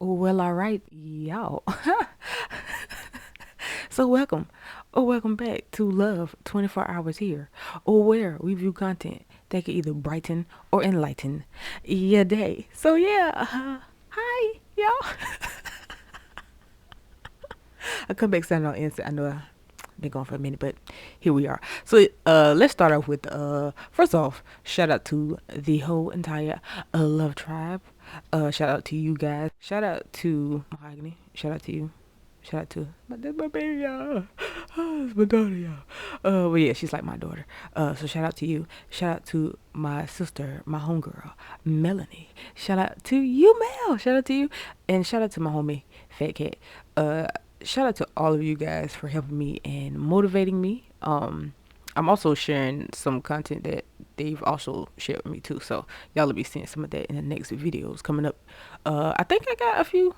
Well, all right, y'all. So welcome back to Love 24 Hours Here, or where we view content that can either brighten or enlighten your day. So yeah, hi, y'all. I come back sounding on instant. I know I've been gone for a minute, but here we are. So let's start off with first off, shout out to the whole entire Love Tribe. Shout out to you guys. Shout out to Mahogany. Shout out to you. Shout out to that's my baby, y'all. Oh, it's my daughter, y'all. Well, yeah, she's like my daughter. So shout out to you. Shout out to my sister, my homegirl, Melanie. Shout out to you, Mel. Shout out to you, and shout out to my homie, Fat Cat. Uh, Shout out to all of you guys for helping me and motivating me. I'm also sharing some content that they've also shared with me too. So y'all will be seeing some of that in the next videos coming up. I think I got a few,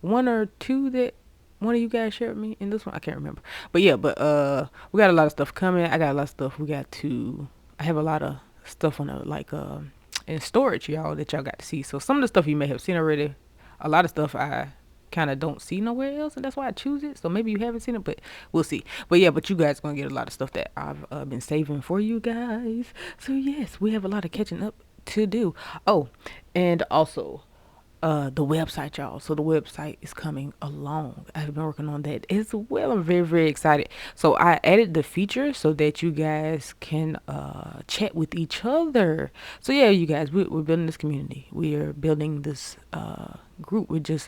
one or two that one of you guys shared with me in this one. I can't remember, but yeah, we got a lot of stuff coming. I got a lot of stuff I have a lot of stuff on in storage, y'all, that y'all got to see. So some of the stuff you may have seen already. A lot of stuff I kind of don't see nowhere else, and that's why I choose it. So maybe you haven't seen it, but we'll see. But yeah, but you guys gonna get a lot of stuff that I've been saving for you guys. So yes, we have a lot of catching up to do. Oh, and also the website, y'all. So the website is coming along. I've been working on that as well. I'm very, very excited. So I added the feature so that you guys can chat with each other. So yeah, you guys, we're building this community. We are building this group. We're just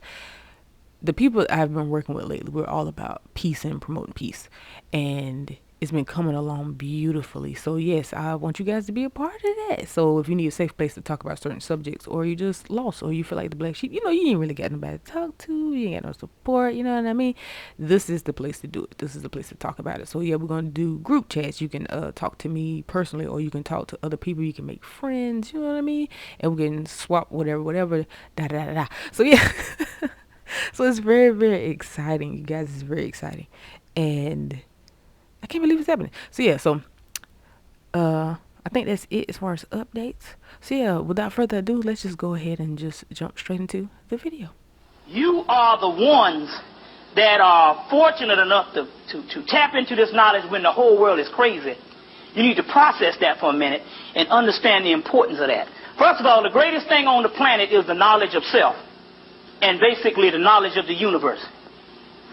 the people I've been working with lately. We're all about peace and promoting peace, and it's been coming along beautifully. So yes, I want you guys to be a part of that. So if you need a safe place to talk about certain subjects, or you just lost, or you feel like the black sheep, you ain't really got nobody to talk to, you ain't got no support, you know what I mean? This is the place to do it. This is the place to talk about it. So yeah, we're gonna do group chats. You can talk to me personally, or you can talk to other people. You can make friends, you know what I mean? And we can swap whatever, da da da da. So yeah. So it's very, very exciting, you guys. It's very exciting, and I can't believe it's happening. So yeah, I think that's it as far as updates. So yeah, without further ado, let's just go ahead and just jump straight into the video. You are the ones that are fortunate enough to tap into this knowledge when the whole world is crazy. You need to process that for a minute and understand the importance of that. First of all, the greatest thing on the planet is the knowledge of self, and basically the knowledge of the universe.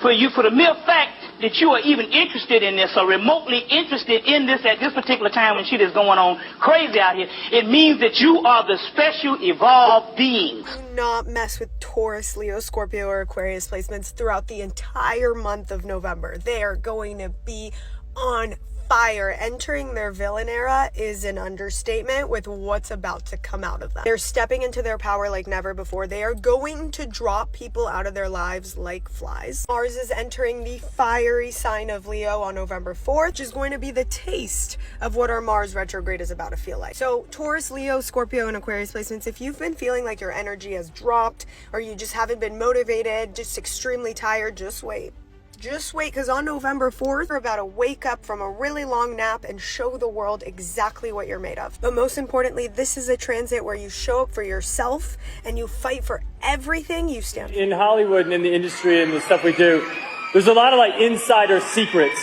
For the mere fact that you are even interested in this, or remotely interested in this at this particular time when shit is going on crazy out here, it means that you are the special evolved beings. Do not mess with Taurus, Leo, Scorpio, or Aquarius placements throughout the entire month of November. They are going to be on fire. Entering their villain era is an understatement with what's about to come out of them. They're stepping into their power like never before. They are going to drop people out of their lives like flies. Mars is entering the fiery sign of Leo on November 4th, which is going to be the taste of what our Mars retrograde is about to feel like. So Taurus, Leo, Scorpio, and Aquarius placements, if you've been feeling like your energy has dropped, or you just haven't been motivated, just extremely tired, just wait. Just wait, because on November 4th, you're about to wake up from a really long nap and show the world exactly what you're made of. But most importantly, this is a transit where you show up for yourself and you fight for everything you stand for. In Hollywood and in the industry and the stuff we do, there's a lot of insider secrets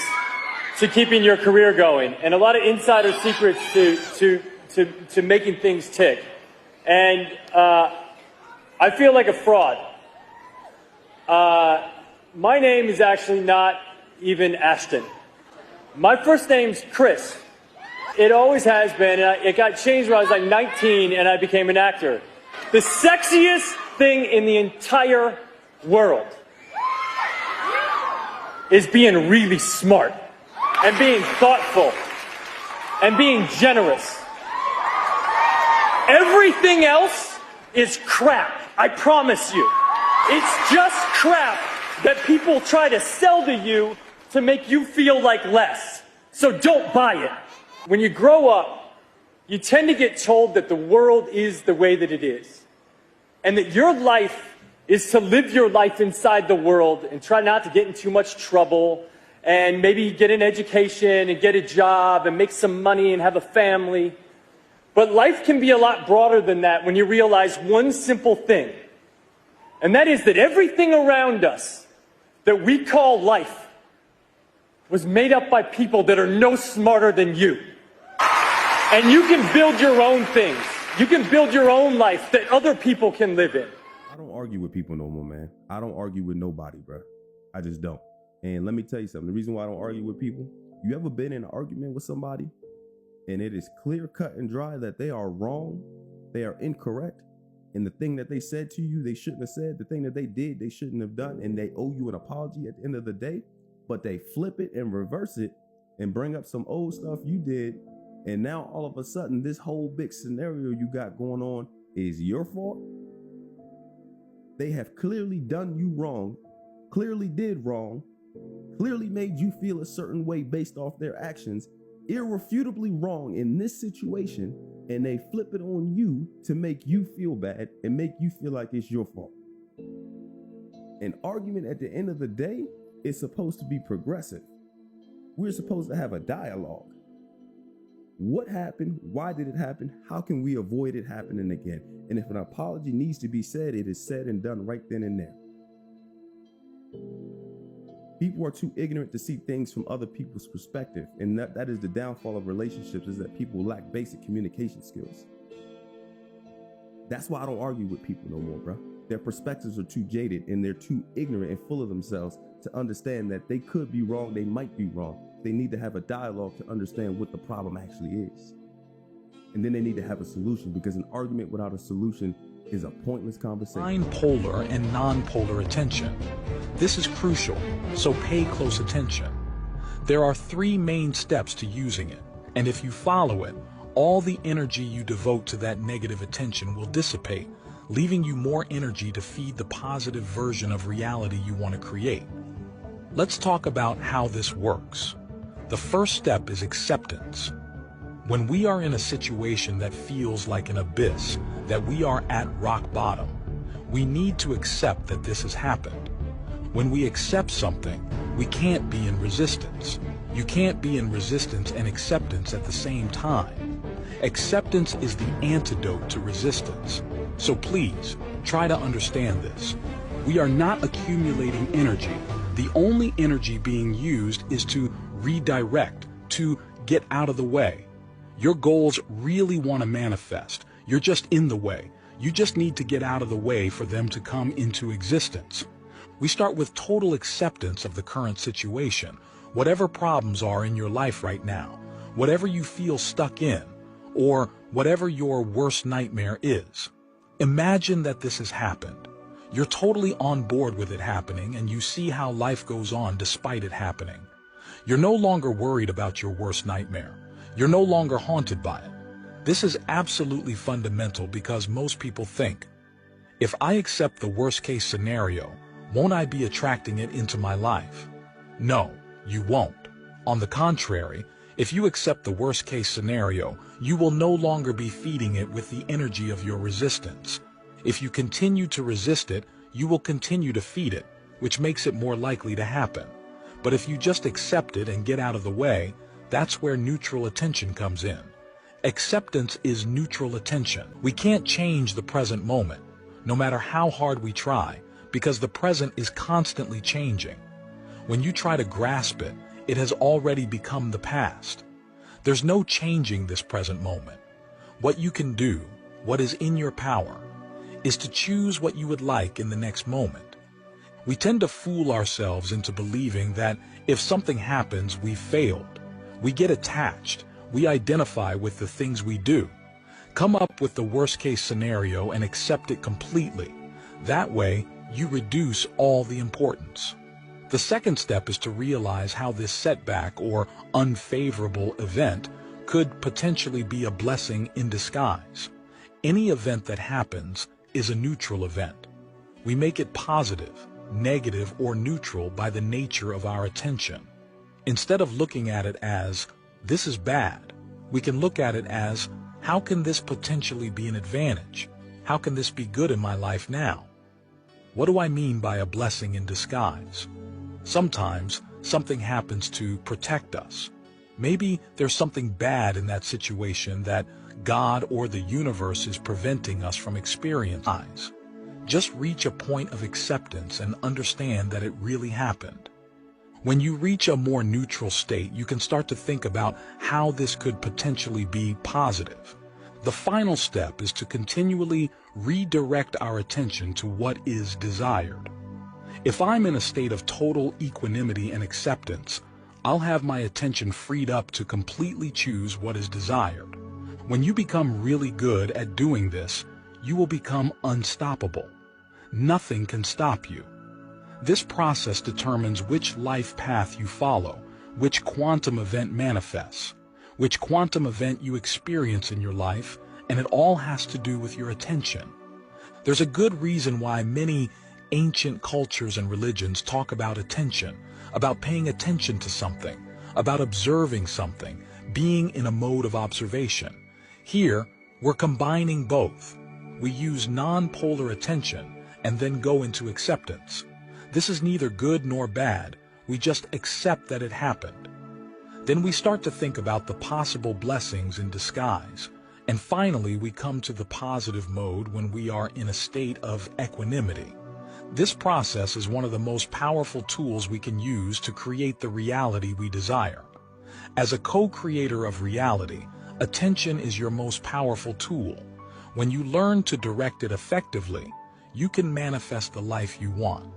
to keeping your career going, and a lot of insider secrets to making things tick. And I feel like a fraud. My name is actually not even Ashton. My first name's Chris. It always has been. It got changed when I was like 19 and I became an actor. The sexiest thing in the entire world is being really smart and being thoughtful and being generous. Everything else is crap. I promise you. It's just crap that people try to sell to you to make you feel like less. So don't buy it. When you grow up, you tend to get told that the world is the way that it is, and that your life is to live your life inside the world and try not to get in too much trouble, and maybe get an education and get a job and make some money and have a family. But life can be a lot broader than that when you realize one simple thing. And that is that everything around us that we call life was made up by people that are no smarter than you. And you can build your own things. You can build your own life that other people can live in. I don't argue with people no more, man. I don't argue with nobody, bro. I just don't. And let me tell you something. The reason why I don't argue with people, you ever been in an argument with somebody and it is clear, cut, and dry that they are wrong, they are incorrect, and the thing that they said to you, they shouldn't have said, the thing that they did, they shouldn't have done, and they owe you an apology at the end of the day, but they flip it and reverse it and bring up some old stuff you did, and now all of a sudden this whole big scenario you got going on is your fault? They have clearly done you wrong, clearly did wrong, clearly made you feel a certain way based off their actions, irrefutably wrong in this situation, and they flip it on you to make you feel bad and make you feel like it's your fault. An argument at the end of the day is supposed to be progressive. We're supposed to have a dialogue. What happened? Why did it happen? How can we avoid it happening again? And if an apology needs to be said, it is said and done right then and there. People are too ignorant to see things from other people's perspective. And that is the downfall of relationships, is that people lack basic communication skills. That's why I don't argue with people no more, bro. Their perspectives are too jaded and they're too ignorant and full of themselves to understand that they could be wrong, they might be wrong. They need to have a dialogue to understand what the problem actually is. And then they need to have a solution, because an argument without a solution is a pointless conversation. Polar and non-polar attention. This is crucial, so pay close attention. There are 3 main steps to using it, and if you follow it, all the energy you devote to that negative attention will dissipate, leaving you more energy to feed the positive version of reality you want to create. Let's talk about how this works. The first step is acceptance. When we are in a situation that feels like an abyss, that we are at rock bottom, we need to accept that this has happened. When we accept something, we can't be in resistance. You can't be in resistance and acceptance at the same time. Acceptance is the antidote to resistance. So please, try to understand this. We are not accumulating energy. The only energy being used is to redirect, to get out of the way. Your goals really want to manifest. You're just in the way. You just need to get out of the way for them to come into existence. We start with total acceptance of the current situation, whatever problems are in your life right now, whatever you feel stuck in, or whatever your worst nightmare is. Imagine that this has happened. You're totally on board with it happening, and you see how life goes on despite it happening. You're no longer worried about your worst nightmare. You're no longer haunted by it. This is absolutely fundamental, because most people think, if I accept the worst case scenario, won't I be attracting it into my life? No, you won't. On the contrary, if you accept the worst case scenario, you will no longer be feeding it with the energy of your resistance. If you continue to resist it, you will continue to feed it, which makes it more likely to happen. But if you just accept it and get out of the way, that's where neutral attention comes in. Acceptance is neutral attention. We can't change the present moment, no matter how hard we try, because the present is constantly changing. When you try to grasp it, it has already become the past. There's no changing this present moment. What you can do, what is in your power, is to choose what you would like in the next moment. We tend to fool ourselves into believing that if something happens, we've failed. We get attached. We identify with the things we do. Come up with the worst case scenario and accept it completely. That way, you reduce all the importance. The second step is to realize how this setback or unfavorable event could potentially be a blessing in disguise. Any event that happens is a neutral event. We make it positive, negative, or neutral by the nature of our attention. Instead of looking at it as, this is bad, we can look at it as, how can this potentially be an advantage? How can this be good in my life now? What do I mean by a blessing in disguise? Sometimes something happens to protect us. Maybe there's something bad in that situation that God or the universe is preventing us from experiencing. Just reach a point of acceptance and understand that it really happened. When you reach a more neutral state, you can start to think about how this could potentially be positive. The final step is to continually redirect our attention to what is desired. If I'm in a state of total equanimity and acceptance, I'll have my attention freed up to completely choose what is desired. When you become really good at doing this, you will become unstoppable. Nothing can stop you. This process determines which life path you follow, which quantum event manifests, which quantum event you experience in your life, and it all has to do with your attention. There's a good reason why many ancient cultures and religions talk about attention, about paying attention to something, about observing something, being in a mode of observation. Here, we're combining both. We use non-polar attention and then go into acceptance. This is neither good nor bad. We just accept that it happened. Then we start to think about the possible blessings in disguise. And finally, we come to the positive mode when we are in a state of equanimity. This process is one of the most powerful tools we can use to create the reality we desire. As a co-creator of reality, attention is your most powerful tool. When you learn to direct it effectively, you can manifest the life you want.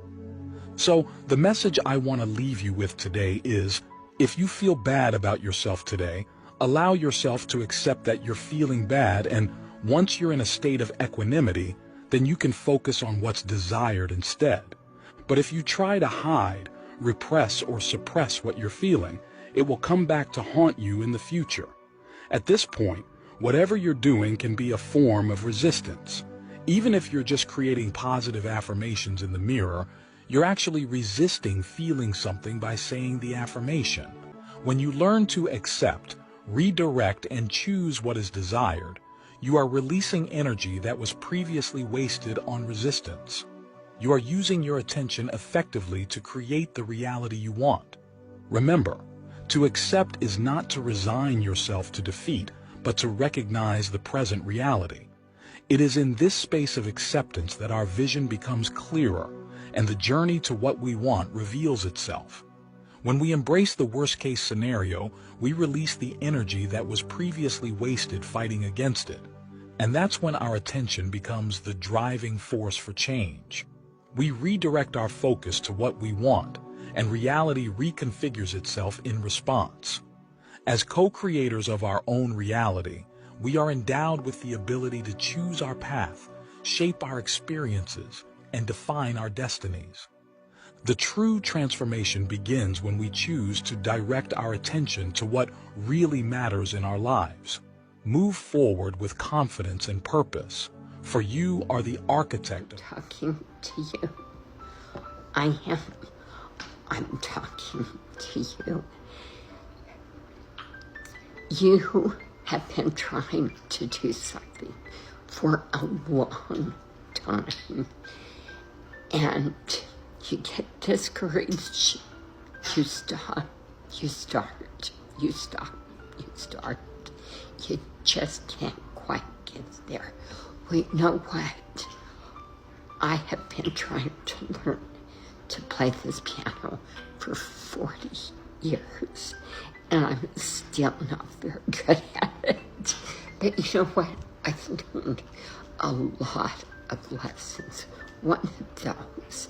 So, the message I want to leave you with today is, if you feel bad about yourself today, allow yourself to accept that you're feeling bad, and once you're in a state of equanimity, then you can focus on what's desired instead. But if you try to hide, repress, or suppress what you're feeling, it will come back to haunt you in the future. At this point, whatever you're doing can be a form of resistance. Even if you're just creating positive affirmations in the mirror, you're actually resisting feeling something by saying the affirmation. When you learn to accept, redirect, and choose what is desired, you are releasing energy that was previously wasted on resistance. You are using your attention effectively to create the reality you want. Remember, to accept is not to resign yourself to defeat, but to recognize the present reality. It is in this space of acceptance that our vision becomes clearer, and the journey to what we want reveals itself. When we embrace the worst-case scenario, we release the energy that was previously wasted fighting against it. And that's when our attention becomes the driving force for change. We redirect our focus to what we want, and reality reconfigures itself in response. As co-creators of our own reality, we are endowed with the ability to choose our path, shape our experiences, and define our destinies. The true transformation begins when we choose to direct our attention to what really matters in our lives. Move forward with confidence and purpose, for you are the architect of talking to you. I'm talking to you. You have been trying to do something for a long time, and you get discouraged. You stop, you start, you stop, you start. You just can't quite get there. Well, you know what? I have been trying to learn to play this piano for 40 years, and I'm still not very good at it. But you know what? I've learned a lot of lessons. One of those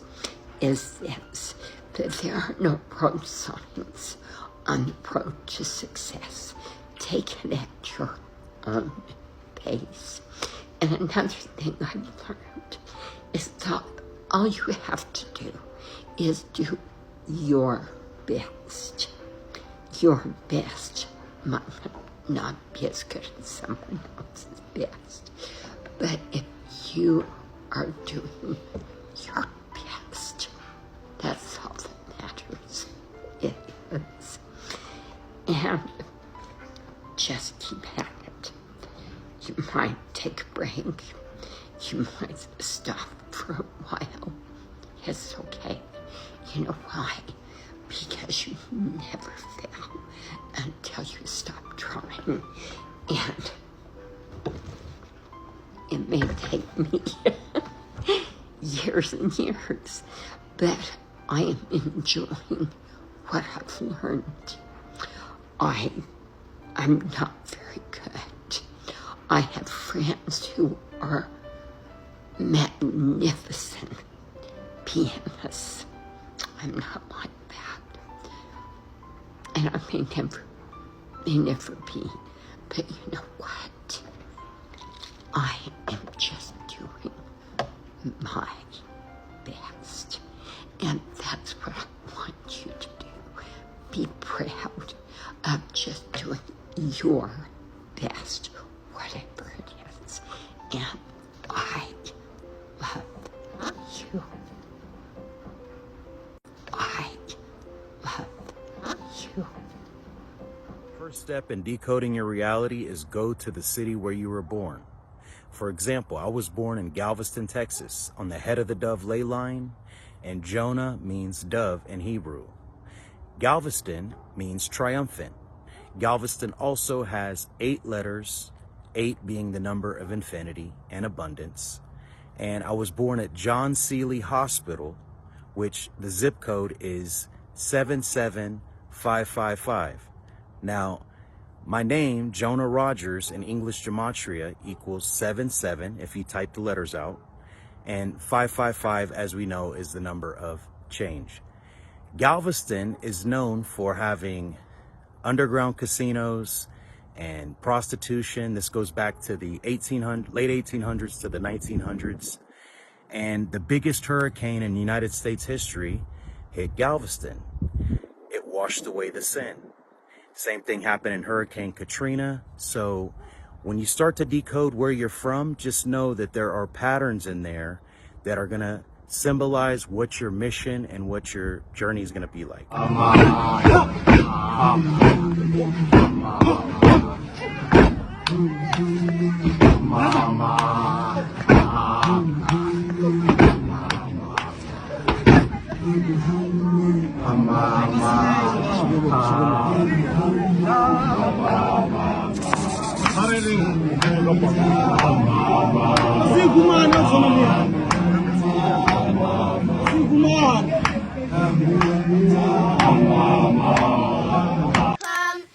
is this, that there are no road signs on the road to success. Take it at your own pace. And another thing I've learned is that all you have to do is do your best. Your best might not be as good as someone else's best, but if you are doing your best, that's all that matters. It is. And just keep at it. You might take a break. You might stop for a while. It's okay. You know why? Because you never fail until you stop trying. And it may take me years and years, but I am enjoying what I've learned. I'm not very good. I have friends who are magnificent pianists. I'm not like that. And I may never be. But you know what? I am just doing my best. And that's what I want you to do. Be proud of just doing your best, whatever it is. And I love you. I love you. First step in decoding your reality is go to the city where you were born. For example, I was born in Galveston, Texas, on the head of the dove ley line, and Jonah means dove in Hebrew. Galveston means triumphant. Galveston also has 8 letters, 8 being the number of infinity and abundance. And I was born at John Seeley Hospital, which the zip code is 77555. Now, my name, Jonah Rogers, in English gematria equals 77 if you type the letters out, and 555, as we know, is the number of change. Galveston is known for having underground casinos and prostitution. This goes back to the late 1800s to the 1900s. And the biggest hurricane in United States history hit Galveston. It washed away the sin. Same thing happened in Hurricane Katrina. So when you start to decode where you're from, just know that there are patterns in there that are gonna symbolize what your mission and what your journey is gonna be like. Come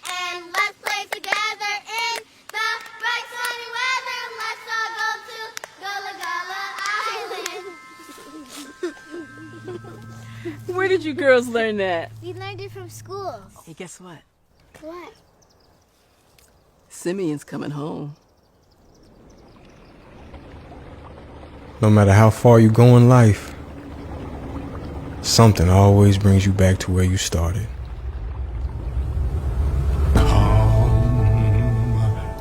and let's play together in the bright sunny weather. Let's all go to Gullah Gullah Island. Where did you girls learn that? We learned it from school. Hey, guess what? What? Simeon's coming home. No matter how far you go in life, something always brings you back to where you started. Come,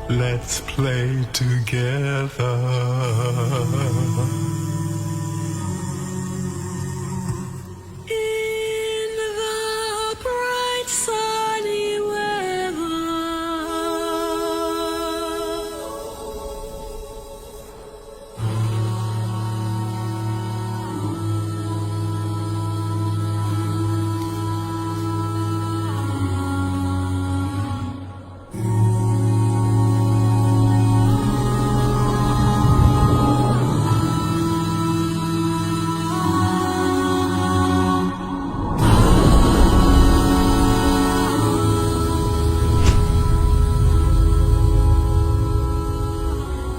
let's play together. In the bright sunny weather.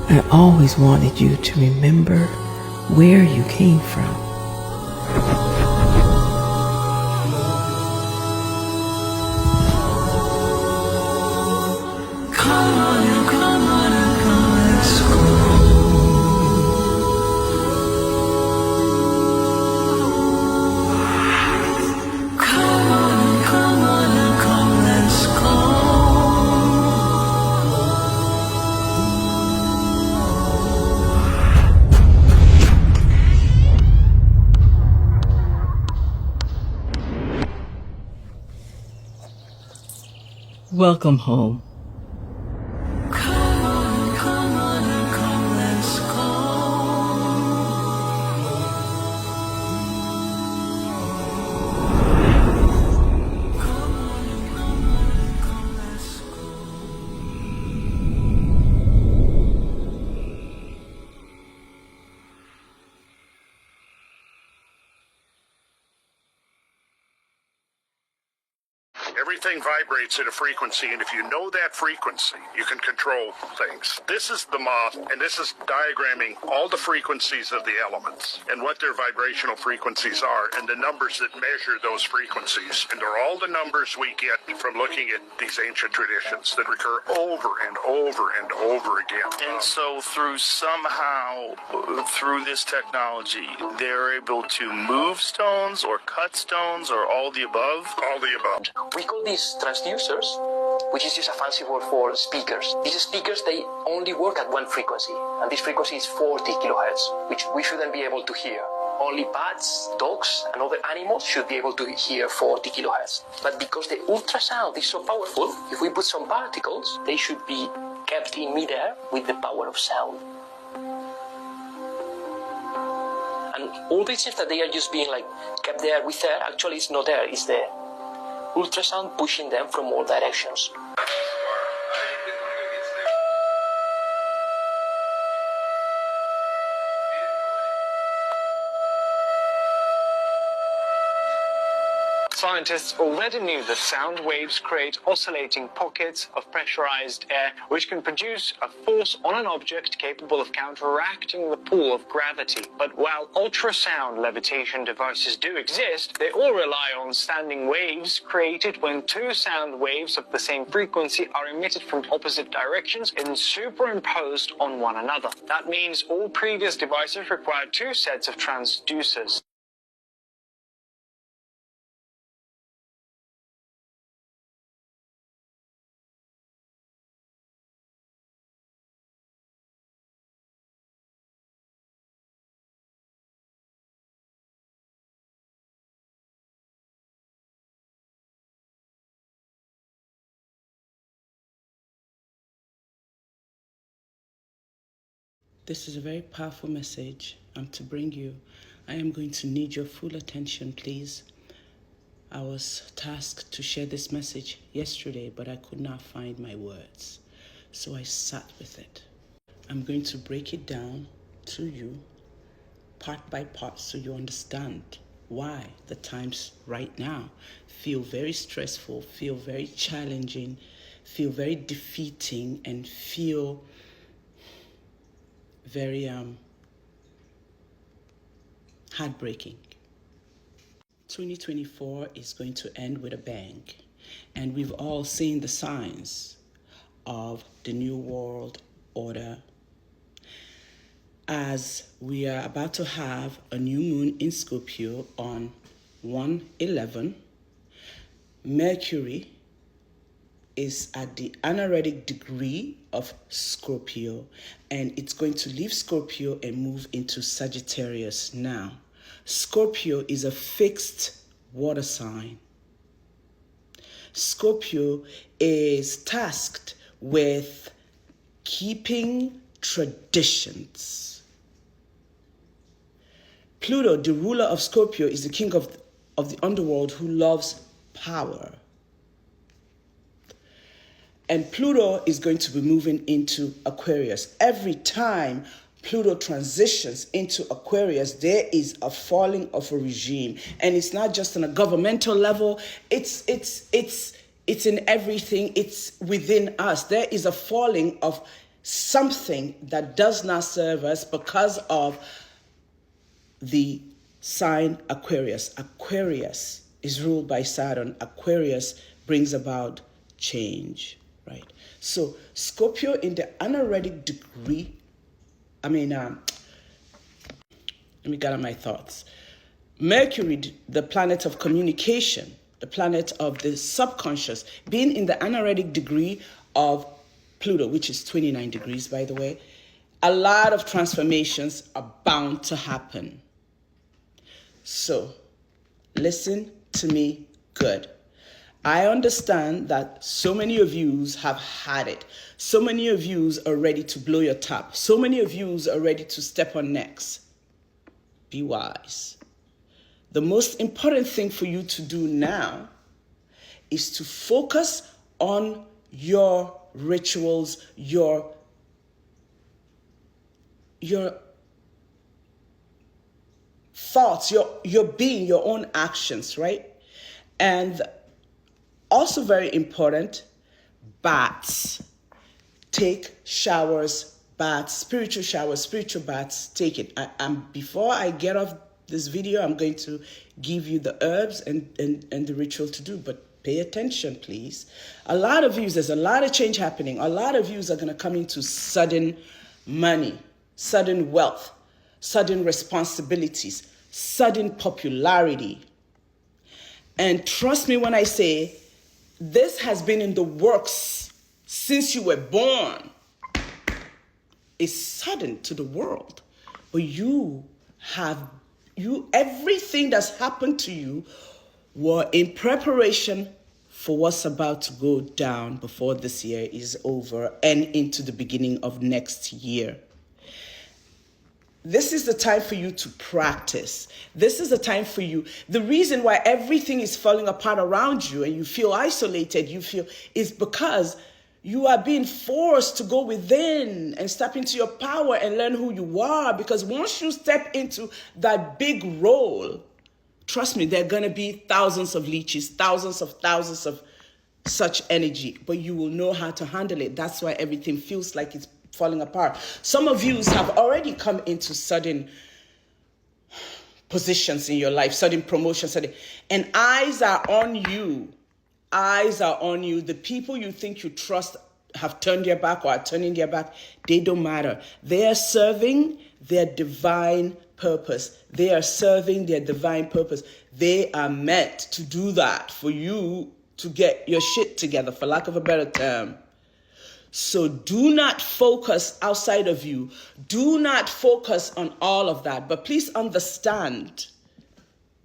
I always wanted you to remember where you came from. Come on, let's go. Come on, let's go. Welcome home. Come on, let's go. Everything vibrates at a frequency, and if you know that frequency, you can control things. This is the moth, and this is diagramming all the frequencies of the elements and what their vibrational frequencies are and the numbers that measure those frequencies. And they're all the numbers we get from looking at these ancient traditions that recur over and over and over again. And so through this technology, they're able to move stones or cut stones or all the above? All the above. We call these transducers, which is just a fancy word for speakers. These speakers, they only work at one frequency, and this frequency is 40 kilohertz, which we shouldn't be able to hear. Only bats, dogs, and other animals should be able to hear 40 kilohertz. But because the ultrasound is so powerful, if we put some particles, they should be kept in midair with the power of sound. And all this is that they are just being like kept there with air. Actually, it's not air, it's the ultrasound pushing them from all directions. Scientists already knew that sound waves create oscillating pockets of pressurized air, which can produce a force on an object capable of counteracting the pull of gravity. But while ultrasound levitation devices do exist, they all rely on standing waves created when two sound waves of the same frequency are emitted from opposite directions and superimposed on one another. That means all previous devices require two sets of transducers. This is a very powerful message to bring you. I am going to need your full attention, please. I was tasked to share this message yesterday, but I could not find my words. So I sat with it. I'm going to break it down to you part by part so you understand why the times right now feel very stressful, feel very challenging, feel very defeating, and feel very heartbreaking. 2024 is going to end with a bang, and we've all seen the signs of the New World Order as we are about to have a new moon in Scorpio on 1/11. Mercury is at the anaretic degree of Scorpio, and it's going to leave Scorpio and move into Sagittarius now. Scorpio is a fixed water sign. Scorpio is tasked with keeping traditions. Pluto, the ruler of Scorpio, is the king of the underworld who loves power. And Pluto is going to be moving into Aquarius. Every time Pluto transitions into Aquarius, there is a falling of a regime. And it's not just on a governmental level, it's in everything, it's within us. There is a falling of something that does not serve us because of the sign Aquarius. Aquarius is ruled by Saturn. Aquarius brings about change. Right. So Scorpio in the anaretic degree, let me gather my thoughts. Mercury, the planet of communication, the planet of the subconscious, being in the anaretic degree of Pluto, which is 29 degrees, by the way, a lot of transformations are bound to happen. So listen to me good. I understand that so many of you have had it. So many of you are ready to blow your top. So many of you are ready to step on necks. Be wise. The most important thing for you to do now is to focus on your rituals, your thoughts, your being, your own actions, right? And Also very important, baths. Take showers, baths, spiritual baths. Take it. Before I get off this video, I'm going to give you the herbs and the ritual to do, but pay attention, please. A lot of you, there's a lot of change happening. A lot of you are going to come into sudden money, sudden wealth, sudden responsibilities, sudden popularity. And trust me when I say, this has been in the works since you were born. It's sudden to the world. But everything that's happened to you were in preparation for what's about to go down before this year is over and into the beginning of next year. This is the time for you to practice. This is the time for you. The reason why everything is falling apart around you and you feel isolated, is because you are being forced to go within and step into your power and learn who you are. Because once you step into that big role, trust me, there are going to be thousands of leeches, thousands of such energy, but you will know how to handle it. That's why everything feels like it's falling apart. Some of you have already come into sudden positions in your life, sudden promotions, and eyes are on you. Eyes are on you. The people you think you trust have turned their back or are turning their back. They don't matter. They are serving their divine purpose. They are serving their divine purpose. They are meant to do that for you to get your shit together, for lack of a better term. So do not focus outside of you. Do not focus on all of that. But please understand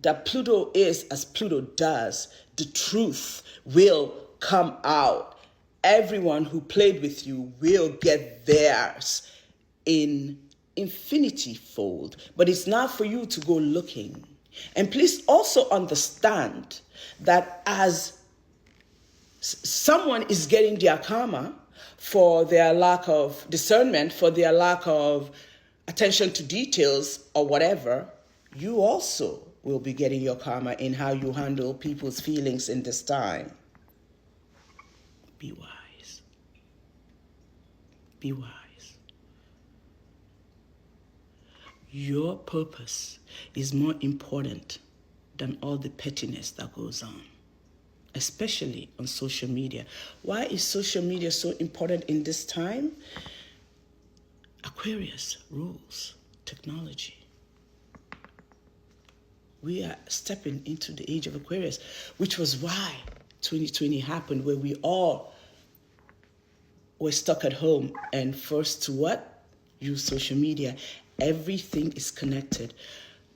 that Pluto is as Pluto does. The truth will come out. Everyone who played with you will get theirs in infinity fold. But it's not for you to go looking. And please also understand that as someone is getting their karma for their lack of discernment, for their lack of attention to details or whatever, you also will be getting your karma in how you handle people's feelings in this time. Be wise. Be wise. Your purpose is more important than all the pettiness that goes on, especially on social media. Why is social media so important in this time? Aquarius rules technology. We are stepping into the age of Aquarius, which was why 2020 happened, where we all were stuck at home and forced to what? Use social media. Everything is connected.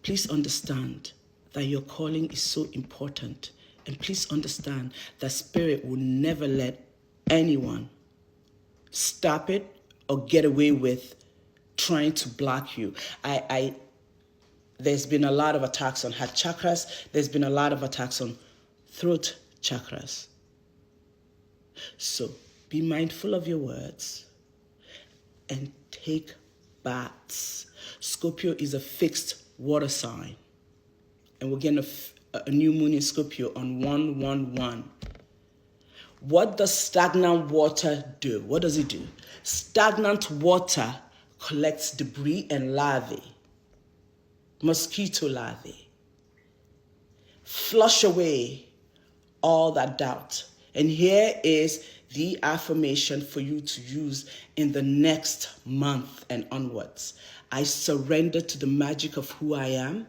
Please understand that your calling is so important. And please understand that Spirit will never let anyone stop it or get away with trying to block you. There's been a lot of attacks on heart chakras. There's been a lot of attacks on throat chakras. So be mindful of your words and take baths. Scorpio is a fixed water sign. And we're getting a new moon in Scorpio on 1/1/1. What does stagnant water do? What does it do? Stagnant water collects debris and larvae, mosquito larvae. Flush away all that doubt. And here is the affirmation for you to use in the next month and onwards. I surrender to the magic of who I am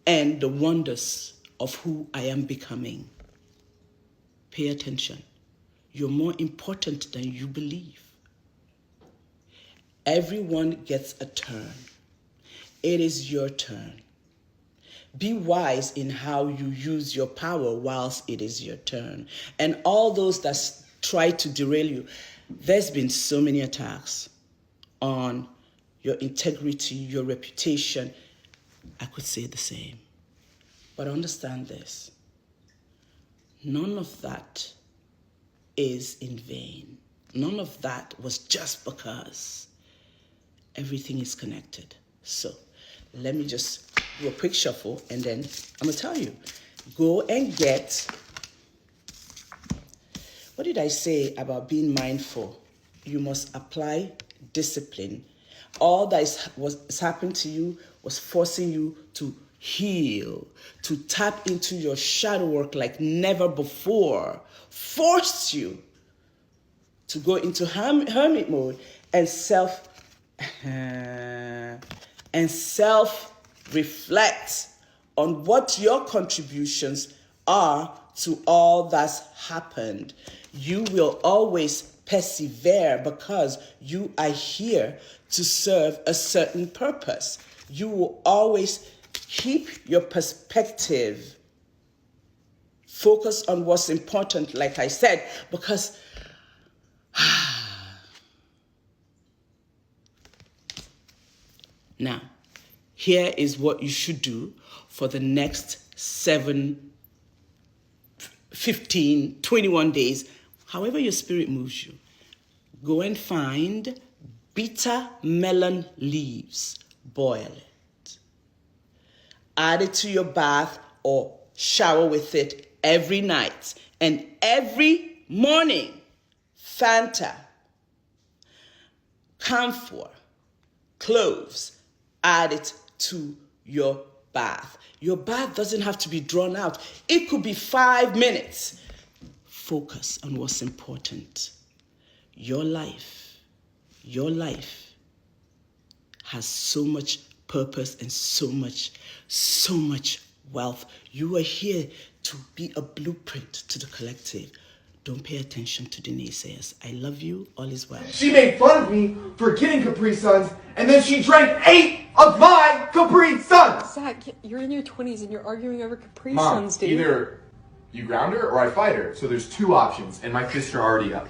and the wonders of who I am becoming. Pay attention. You're more important than you believe. Everyone gets a turn. It is your turn. Be wise in how you use your power whilst it is your turn. And all those that try to derail you, there's been so many attacks on your integrity, your reputation. I could say the same. But understand this. None of that is in vain. None of that was just because. Everything is connected. So let me just do a quick shuffle and then I'm going to tell you. Go and get What did I say about being mindful? You must apply discipline. All that is happening to you was forcing you to heal, to tap into your shadow work like never before, forced you to go into hermit mode and self-reflect on what your contributions are to all that's happened. You will always persevere because you are here to serve a certain purpose. You will always keep your perspective. Focus on what's important, like I said, because now, here is what you should do for the next 7, 15, 21 days, however your spirit moves you. Go and find bitter melon leaves, boil it. Add it to your bath or shower with it every night. And every morning, Fanta, camphor, cloves, add it to your bath. Your bath doesn't have to be drawn out. It could be 5 minutes. Focus on what's important. Your life has so much purpose and so much wealth. You are here to be a blueprint to the collective. Don't pay attention to the naysayers. I love you. All is well. She made fun of me for getting Capri Suns, and then she drank 8 of my Capri Suns! Zach, you're in your 20s and you're arguing over Capri Mom, Suns, dude. either you ground her or I fight her. So there's 2 options, and my fists are already up.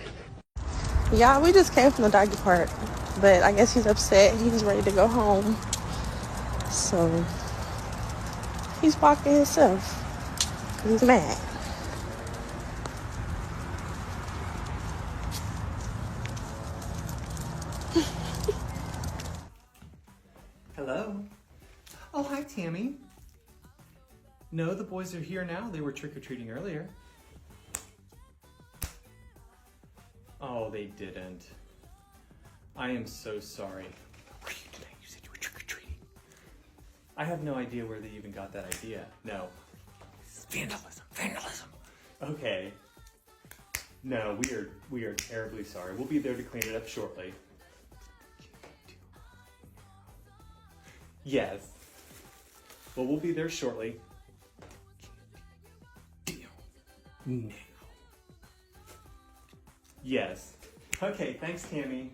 Yeah, we just came from the doggy park, but I guess he's upset. He's ready to go home. So he's walking himself. He's mad. Hello. Oh, hi, Tammy. No, the boys are here now. They were trick-or-treating earlier. Oh, they didn't. I am so sorry. What were you doing? You said you were trick-or-treating. I have no idea where they even got that idea. No. Vandalism. Vandalism. Okay. No, we are terribly sorry. We'll be there to clean it up shortly. Yes. Well, we'll be there shortly. No. Yes. Okay, thanks, Tammy.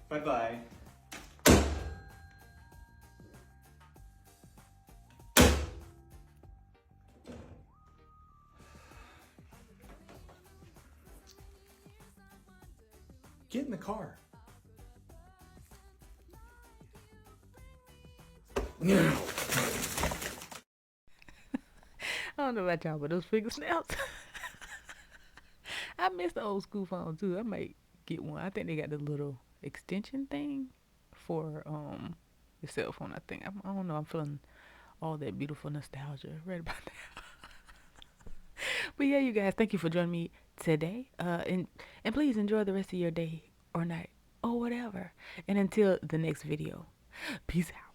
Bye-bye. Get in the car. I don't know about y'all, but those finger snaps. I miss the old school phone too. I might get one. I think they got the little extension thing for your cell phone. I think I don't know. I'm feeling all that beautiful nostalgia right about that. But yeah, you guys, thank you for joining me today. And please enjoy the rest of your day or night or whatever. And until the next video, peace out.